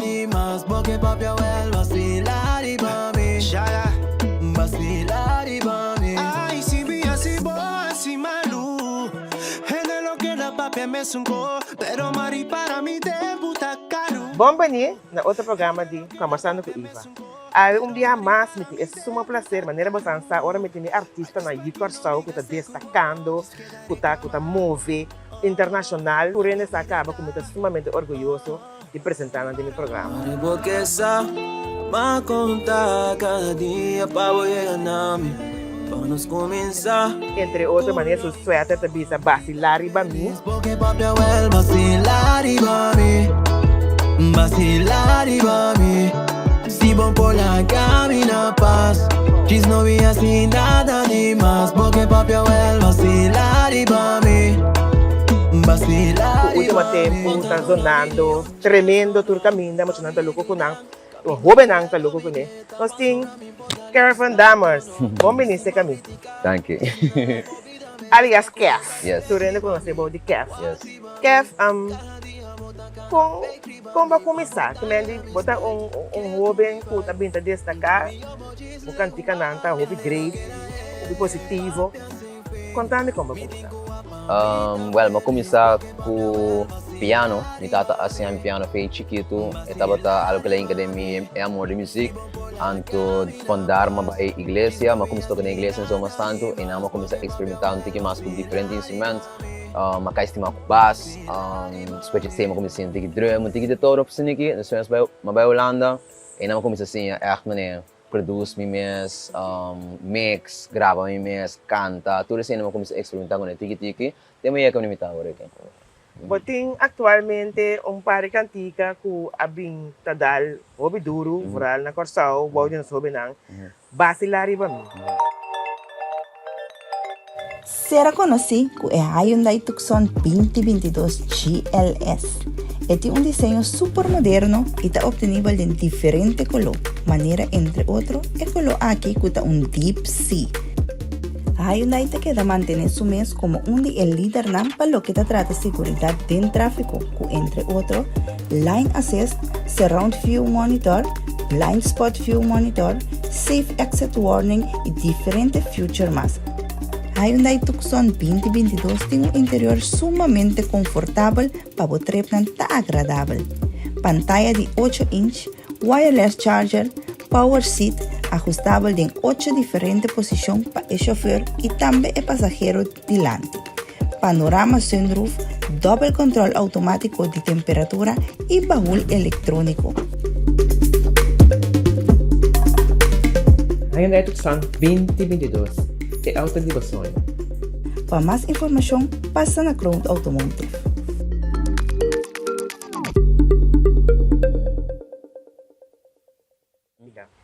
ni más, porque papi abuelo vacilar y mami. Vacilar y mami. Ay, si vi así boa, así malu. En lo que la papi me sungó, pero mari para mí tempo tá caro. Bom bani na outro programa de Kòmbersando com Iva. Dia mais, é um prazer, maneira bastante, agora me tem artista na Curacao que está destacando, que está move internacional. Por isso, acaba como estou sumamente orgulhoso de apresentar no meu programa. Porque essa me conta cada dia para eu nami, para nos começar. Entre outras maneiras, o suéter também está vacilar e bami. Porque papi abuelo vacilar y mami. Vacilar y mami. Si van por la camina paz, quis no vi así nada ni más. Porque papi abuelo vacilar y mami. Vacilar y O último tempo está zonando, tremendo tur caminho, mas não está louco com não. O Robin não está louco com ele. Nós temos Kevv Dammers. Bom ministro caminho. Thank you. Aliás, Kevv. Yes. Tu ainda conhece bom de Kevv. Yes. Kevv, como vai começar? Que nem botar Robin que está bem destacar, o cantica não está, hobby great, hobby positivo. Conta-me como vai começar. Well, vou começar com piano. Me tata assim a piano foi chiquito. Estava algo que ainda me é amor de música. Anto fundar uma igreja, mas comecei a tocar na igreja então bastante e não comecei a experimentar um pouquinho mais com diferentes instrumentos. Mas cá estima com bass, depois de ser comecei a tocar drum, um pouquinho de todo para cima aqui. Depois vai Holanda e não comecei assim a maneira produz me mes, mix, grava me mes, canta, tudo isso não comecei a experimentar com o tiki-tiki. Tem uma época limitado agora aqui. Botem atualmente par de cantica que abim tadal, hobby duro, rural na Curacao, bawal din sobe nang basilari ba mi. Será conhecido que é a Hyundai Tucson 2022 GLS. Este é desenho super moderno e está obtenido em diferentes cores, maneira entre outros, o color aqui que está Deep Sea. A Hyundai te queda mantener su mes como el líder para lo que te trata de seguridad del tráfico, que entre otros, Line Assist, Surround View Monitor, Blind Spot View Monitor, Safe Exit Warning y diferentes features más. Hyundai Tucson 2022 tiene un interior sumamente confortable para o trip tan agradable. Pantalla de 8 inch, wireless charger, power seat, ajustable en 8 diferentes posiciones para el chofer y también el pasajero delante. Panorama sunroof, doble control automático de temperatura y baúl electrónico. Hyundai Tucson 2022 é alta divisão. Para más información, pasa na Crown Automotive.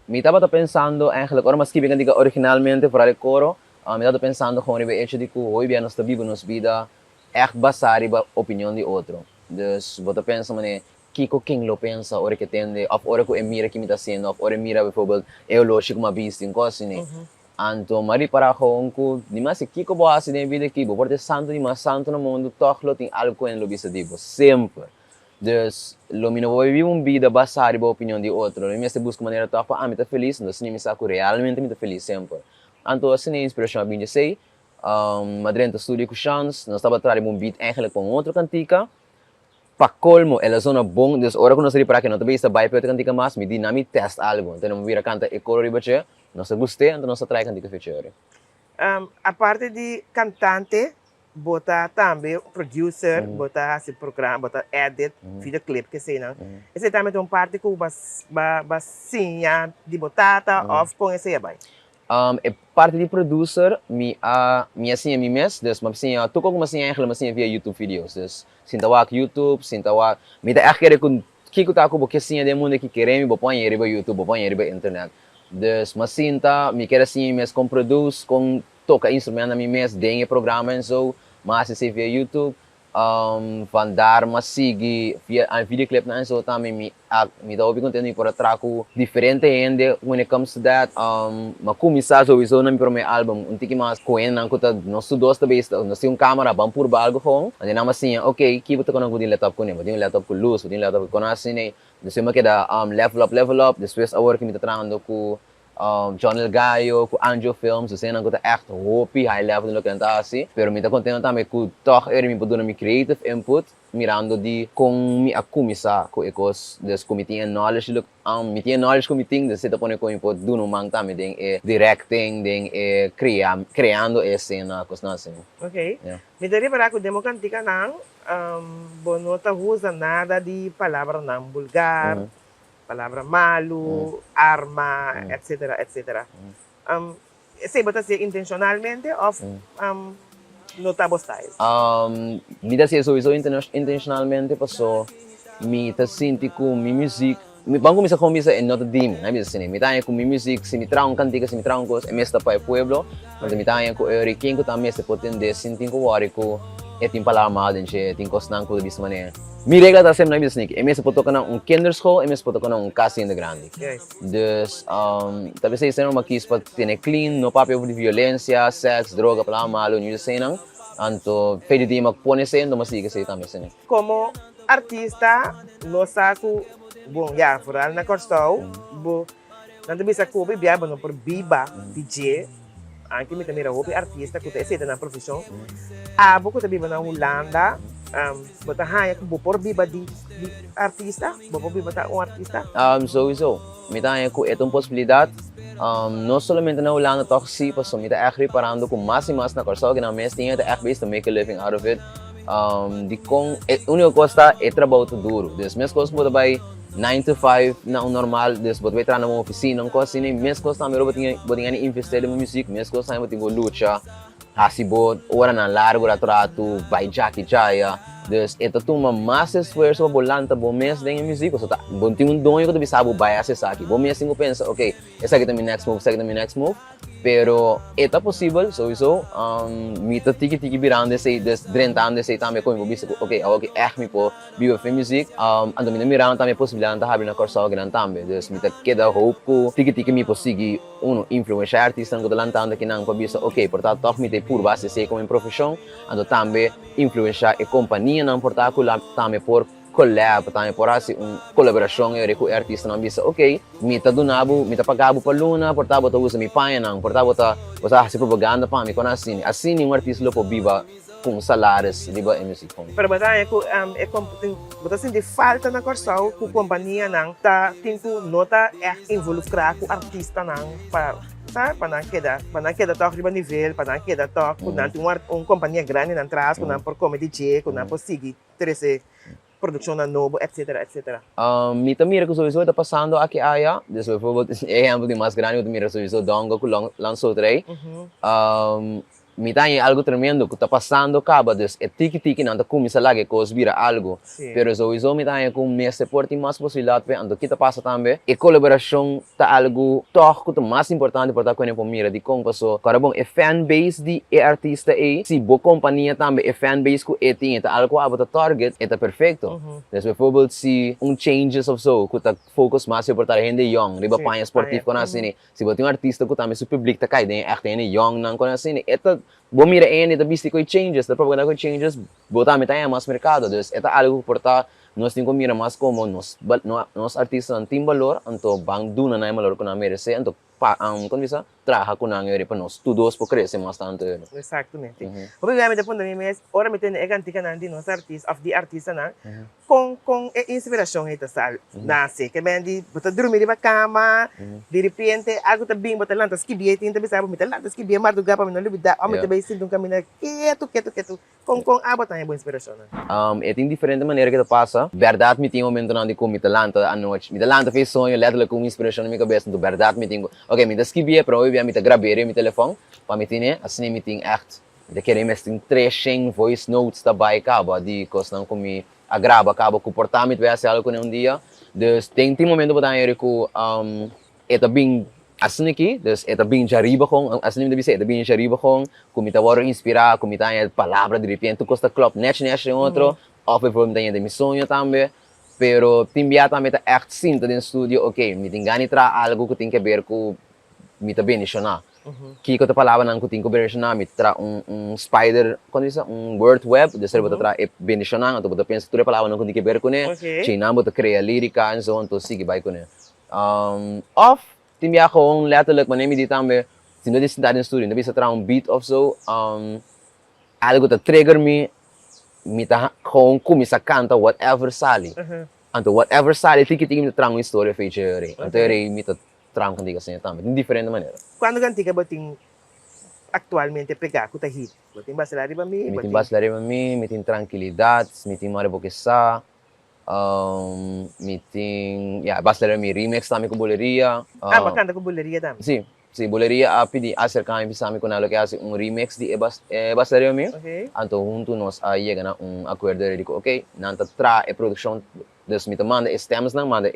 Me estava pensando, eigenlijk, agora mas que bem diga originalmente para o coro, me estava pensando com o hecho de que hoje nós estamos vivendo nossa vida echt basar a opinião de outro. Dus você pensa, mané, quem lo pensa, hora que tende, of hora que mira que me está sendo, of hora mira, bijvoorbeeld, eu lo chico uma vista em coisa, né? Anto, mari para com que, de mais que boa assim na vida que, porque santo de mais santo no mundo, todo tem algo em lo vista de sempre. Dus, lo mino vou viver uma vida basada na opinião de outro. Eu me busco maneira de me estar feliz, então se me saco realmente me estar feliz sempre. Anto, assim é inspiração bem de sei. Madrid estudo com chance, nós estava trabalhando um beat eigenlijk com outro cantica. Para colmo, ela zona bom, dus ora que nós para que não também está bem para cantica mais, me dinami test algo. Então não vira canta e coro ribache, nós gostei, então nós trai cantica feature. A parte de cantante, bota também producer, bota esse programa, bota edit, videoclip que sei não. Esse também tem parte que basinha de botata, off com esse aí. Parte de producer, me assim a mim mesmo, dus mas assim, tô com assim eigenlijk assim via YouTube videos, dus sinta wa YouTube, sinta wa, me dá aquele com que tá com porque assim de mundo que querem me põe riba YouTube, põe riba internet. Dus mas sinta, me quer assim mesmo com produce, com toca instrumento a mim mesmo, dengue programa e so, mas assim via YouTube. Van daar maar sigue via een videoclip na zo também me dá ouvi conteúdo para trago diferente gente when it comes to that mas começar sowieso na meu álbum tique mais coen na conta nós dois também nós tem câmera bom por algo com e não assim ok que botar com um laptop com um laptop com luz um laptop com assim Dus yung makita level up, depois a work kita trabajando com John El Gallo, com Anjo Films, dus zijn dan echt hopi high level no kanta assim, pero mita contento também com toch mi podendo mi creative input, mirando di kung mi akumisa ko ekos des committee knowledge look mi tinha knowledge committee des seta pone ko input duno mang também ding directing ding criando a cena kos na assim. Ok. Yeah. Me daria para que demo cantica não, bonota usa nada de palavra não vulgar, palavra malo, arma, etc, etc. Sei botar se intencionalmente ou no tabo style? Mi da sowieso intentionalmente passou mi ta sinti com mi music mi bang começa com misa e not dim na bisa sini mi tanya com mi music se mi traun cantica se mi traun cos e mesta pa pueblo mas mi tanya com quem que também se potende sinti com wari com e tim palavra mal denche tim cos nan com bisa mané mi regla ta sempre na bisa sini e mesta poto kana kinderschool e mesta poto kana casa in the grande. Yes. Dus talvez se não makis pa tiene clean no papel de violência sex droga palavra mal no bisa senang anto pwede di magpone sa yun, dumasiga sa itami sa Como artista, no saco, bom, já, foral na Curacao, bom, nanto bisa ko biya no por biba, DJ, anche mi tamira hopi artista, kuta ese na profissão, abo kuta biba na Holanda, bota haya ko por biba di artista, bo biba ta artista. Sowieso, may tayo ko itong posibilidad, no solamente na Holanda toxi, paso mi ta echt reparando com mais e mais na Curacao, que na mes tinha ta echt base to make a living out of it. Di kong, única coisa é trabalho duro. Dus minhas coisas bota by 9 to 5 na normal, dus bota by entrar na oficina, não coisa assim, minhas coisas também botinha investir em música, minhas coisas também botinha luta, hasibot, ora na largo rato, by Jackie Jaya. Dus ito tuma mas esforço bolanta bom mês dentro da música, so tá, bom tem donho que tu bisabo by essa aqui. Bom mês tenho pensa, ok, essa aqui é minha next move, essa aqui é minha next move. Pero ito possível, sowieso, mita tiki birande say des drentande say também com bisa, ok, ok, echt mi po biwa fe music, ando mina mirando também possibilidade de haver na Curacao gran também. Dus mita queda hope ko tiki mi posigi uno influencer artista ngo dalantando que não pa bisa, ok, portanto toch mita por base say como profissão, ando também influencer e companhia não portar ko também por collab, também por assim colaboração com o artista não bisa, ok, mita donabo, mita pagabo pa luna, portabo ta usa mi paia não, portabo ta se propaganda pa mi con assim artista lo po biba com salários, diba, e music com. Pero bataya ko bota sindi falta na Curacao ku companhia nang ta tinko nota involucrar ku artista nang para para queda toque de nível, para queda toque, quando tem companhia grande na trás, quando por como DJ, quando por seguir terceiro produção na nobo, etc, etc. Mita mira que sowieso está passando aqui aya, dus bijvoorbeeld exemplo de mais grande, mita mira sowieso dongo que lançou trei. Mita é algo tremendo que está passando acaba, dus é tiki não está começa lá que coisa vira algo. Sim. Pero sowieso mita é com mais suporte mais possibilidade para ando kita passa também. E colaboração tá algo toch que mais importante para com a mira de como passou. Cara bom, é fan base de artista aí, se boa companhia também é fan base que é tinha, tá algo aba target, é tá perfeito. Dus bijvoorbeeld se changes of so, que tá focus mais para gente young, riba panha esportivo com assim, se botar artista que também o público tá caindo, é gente young não com assim, é bom mira ainda visto que changes, da propaganda que changes, botar metade mais mercado, dus é algo portar nós temos que mirar mais como nós artistas não tem valor, então bang duna na valor que não merece, então quando bisa trabalha com nang para nós todos por crescer mais tanto. Exatamente. Obviamente depois da minha mês, ora me tem é cantica não de nós artistas, of the artista não, com inspiração aí sal, nasce, que bem de botar dormir na cama, de repente algo tá bem botar lantas que bem, tem também sabe, botar lantas que bem madrugada para me não libidar, homem também sinto um caminho quieto, com a botar boa inspiração. É tem diferente maneira que passa. Verdade me tem momento não de como me talanta à noite, me talanta fez sonho, letteralmente com inspiração na minha cabeça, então verdade me tem, ok, me das que bem para eu me gravei meu telefone, para me ter, assim me tem echt, de querer me tem treching voice notes também acaba de coisa não como agrava acaba com comportamento vai ser algo com dia, dus tem momento para eu que é bem assim aqui, dus é bem jariba com, assim me deve é bem jariba com me tá varo inspirar, me tá palavra de repente costa club net outro, ou por me de meu sonho também. Pero timbia também tá echt sinto no estúdio, ok, me tem ganho tra algo que tem que ver com me tá bem nisso na. Que ko ta palavra nang kuting conversion na mit tra spider, quando isso word web, desse bota tra e bendicionan, to bota pensa tudo palavra nang kuting ber ko ne, china bota cria lírica and so on to sige vai ko ne. Off timbia ko letterlijk manemi di tambe, tindo di cidade studio, bisa tra beat of so algo ta trigger me mita kung kumisa canta whatever sali. Anto whatever sali tiki mita trang história feature. Anto mita trang kanti kasi também de diferente maneira. Quando cantica boting actualmente pegar com hit, boting basilari ba mi, mitin basilari ba mi, mitin tranquilidade, mitin mariboquesa, mitin basilari mi remix também com boleria. Bacana com boleria também. Sim. Sim, boleria a pedir acerca de mim com ela que hace remix de basilari mi. Anto junto nós aí chega acordo de digo, ok, nanta tra produção des mita manda stems nang manda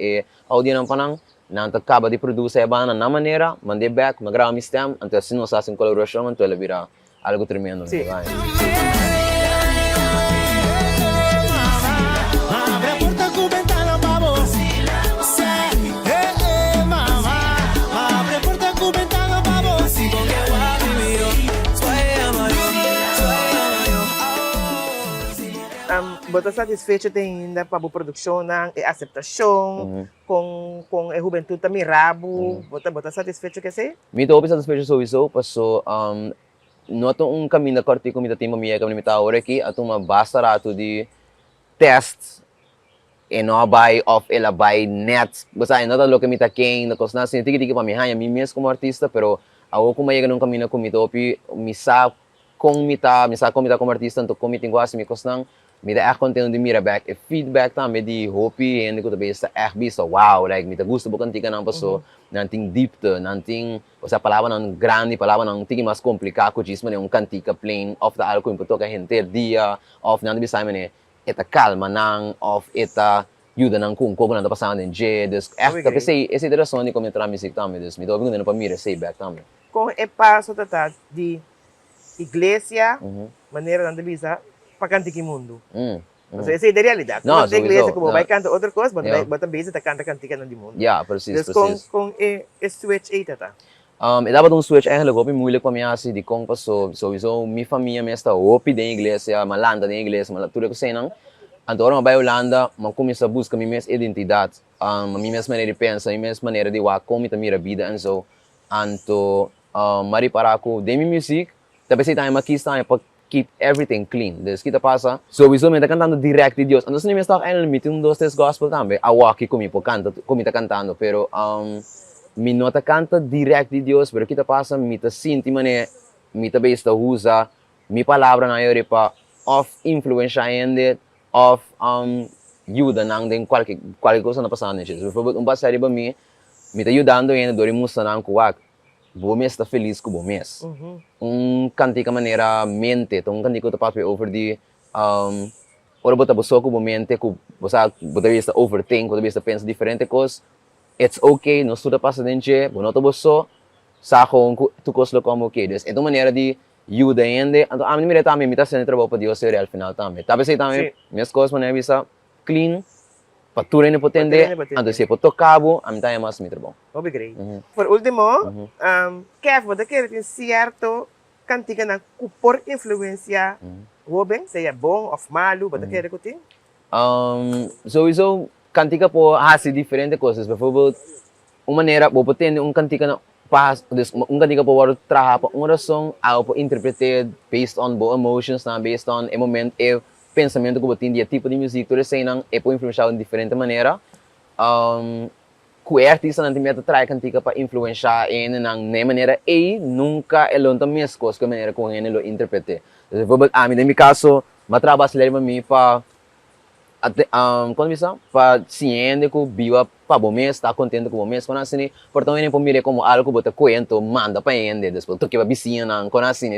audio nang panang nanta acaba de produzir a banda na maneira, mandei back, magrava mi stem, anto assim nós fazemos colaboração, então ela vira algo tremendo. Sim. Bota satisfeito ainda para a produção e aceitação com a juventude também rabo, bota satisfeito que sei? Me tô satisfeito sowieso, passou noto caminho corto com mita tema minha que me tá agora aqui, a turma basta rato de test e não vai off ela vai net, basta nada lo que me tá quem, na coisa assim, tiki para mim mesmo como artista, pero ao como chega num caminho com mita opi, me sa como como artista, então como tenho assim me costan me dá conteúdo de mira back e feedback também de hopi e que também está bisa wow like me dá gosto porque tica não passou não tem deep não tem a palavra não grande palavra não tem mais complicado que isso mas cantica plain of the algo que toca gente dia of não bisa mane eta calma não of eta ajuda não com como não tá passando em dia des que sei essa direção de comentar música também des me dá algum para mira say back também com é passo de igreja maneira não bisa para cantar que mundo. Essa é a realidade. Não, a igreja como vai cantar outra coisa, mas bota base tá cantica no mundo. Precies. Com switch aí tá. Dapat switch eigenlijk op moeilijk para mim assim de como passou sowieso minha família me está op de igreja, malanda de igreja, mas tudo que sei não. Então eu vai Holanda, mas começa a buscar minha identidade, minha maneira de pensar, minha maneira de como tá minha vida e so. Então, mari para aku de minha música, também sei também aqui está para keep everything clean. Dus kita passa, sowieso me tá cantando direct de Deus. Então, se me está ainda um dos três gospel também, a walk comigo canta, como tá cantando, pero me nota canta direct de Deus, pero kita passa me tá sinti mané, me tá besta usa, mi palavra na yore pa of influência ainda, of ajuda nang den qualquer coisa na passando, né? Por exemplo, passar para mim, me tá ajudando ainda, dori musta nang kuwak. Bom mês está feliz com o bom mês. Cantica maneira mente, então cantica o papo over de ora bota buscar com o mente, com você bota vista overthink, bota vista pensa diferente coisas. It's okay, não estuda passa dentro, bom não buscar, saco tu coisa como que, então maneira de ajuda ainda, então a minha também me tá sendo trabalho para Deus ser real final também. Talvez aí também minhas coisas maneira vista clean. Patura ainda pode entender, então se pode tocar, a minha é mais muito bom. Obrigado. Por último, Kevv, você quer ter certo cantiga na por influência, bem, seja bom ou malo, você quer ter? Sowieso, cantiga pode fazer diferentes coisas. Por exemplo, uma maneira, você tem cantiga na cantiga pode trabalhar para uma razão, ou pode interpretar based on emotions, based on o momento, pensamento que você tem tipo de música, toda cena é para influenciar de diferente maneira. Que artista não tem medo de trazer cantiga para influenciar ele na maneira e nunca é longe da mesma coisa que a maneira como ele lo interpreta. A mim, no meu caso, eu trabalho para mim para quando isso para ciente que viva para bom mês, está contente com o mês, quando assim, portanto ele para mim como algo que você conhece, manda para ele, depois tu que vai vizinha, quando assim,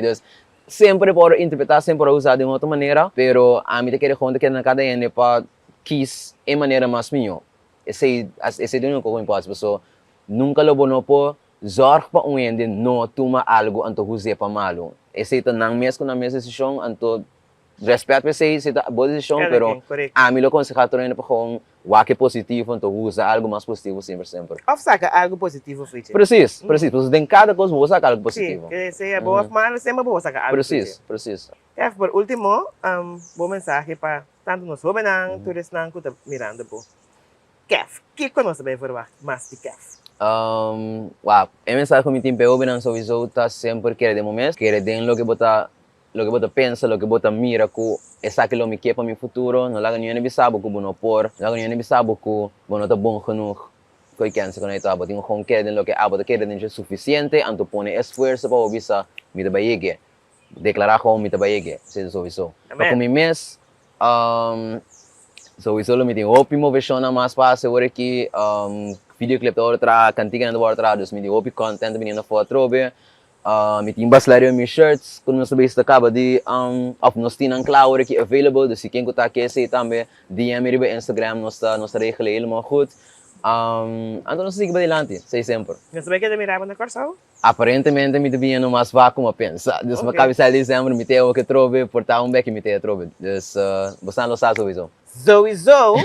sempre pode interpretar, sempre pode usar de uma outra maneira, pero a mim te quero contar que na cada ano para quis em maneira mais melhor. Esse é o único que importa, pessoal. Nunca lo bono po zorg pa ende no tuma algo anto huze pa malo. Esse é nang mes ko na mes decisão anto respeito pe sei se boa decisão, pero a mim lo consejo também para com o que é positivo, então usa algo mais positivo sempre, sempre. Of saca algo positivo, Fitch. Preciso. Porque em cada coisa você saca algo Sim, positivo. que seja boa, mas sempre boa saca algo Preciso. Kevv, por último, bom mensagem para tanto nós jovens não, turistas não, que estão mirando por Kevv. Que conosco bem for mais de Kevv? A mensagem que me tem pego bem sowieso tá sempre querer de momento, querer de lo que bota pensa, lo que bota mira que essa que lo me quer para meu futuro, não laga nenhum bisabo que não por, não laga nenhum bisabo que não tá bom genoeg. Que cansa quando eu tenho um querer de lo que abo querer de suficiente, anto pone esforço para obisa me da baiegue. Declarar como me tabayegue, seja sowieso. Para com mês, sowieso lo me tem ótimo versão na mais fácil agora que videoclip da outra, cantiga da outra, dus me tem ótimo content menina foto trobe, me tem bastante meus shirts, quando nós sabemos acaba de of nós tem um claro que available, dus se quem está aqui se também DM me no Instagram, nós regula helemaal goed. Então nós seguimos adiante, sei sempre. Nós sabemos que te mirava na Curacao? Aparentemente me devia no mais vago como pensa. Dus okay. Cabeça de dezembro me tenho que trobe, portar beck me tenho trobe. Dus você não sabe sowieso. Sowieso.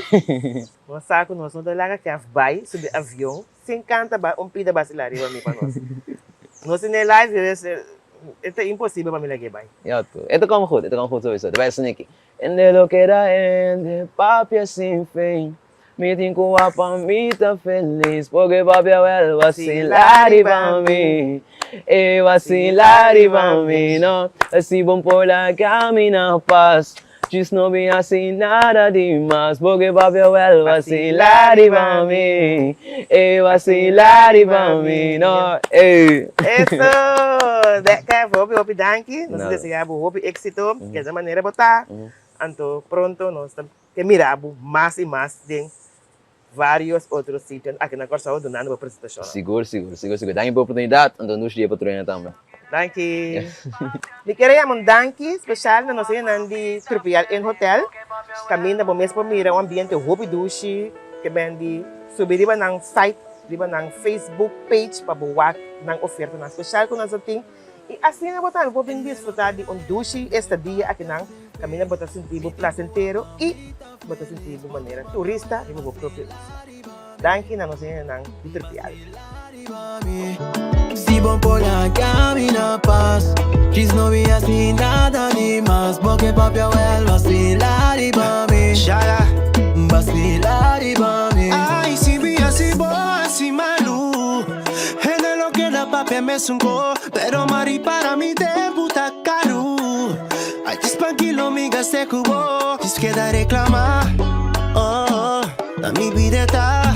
Nós saco nós não dá que vai subir avião, se encanta pida basilar e vai para nós. Nós nem live é impossível para me ligar vai. Yato. Ito como goed sowieso. Vai ser aqui. Ende lo que da ende, papi sem fim. Me tenho a pamita feliz, porque papi vai vacilar e para mim. E vacilar e para mim, não. Assim bom por lá caminhar paz. Diz não vem assim nada demais, porque papi vai vacilar e para mim. E vacilar e para mim, não. Isso! Kevv, hope danke. Nós desejamos hope éxito, que essa maneira botar. Então, pronto, nós que miramos mais e mais de vários outros sítios aqui na Curacao do Nando apresentação. Seguro. Dá uma oportunidade, então nos dias para treinar também. Danke. Me queremos danke especial na nossa nandi tropial em hotel. Caminho bom mesmo mira um ambiente hope dushi que bem de subir riba nang site, riba nang Facebook page para boa nang oferta na especial com nós tem. E assim na botar vou bem desfrutar de dushi estadia aqui nang caminho botar sentido placentero e botar sentido maneira turista e vou próprio. Danke na nossa nang tropial. Si bom por la camina paz, diz não vi assim nada demais, porque papi vai vacilar e para mim, vacilar e para mim. Ay, si vi así boa, así malu, en lo que la papi me sungó, pero mari para mi tempo tá caro. Ay, tranquilo, migas te cubo, diz que da reclamar, oh, na mi vida tá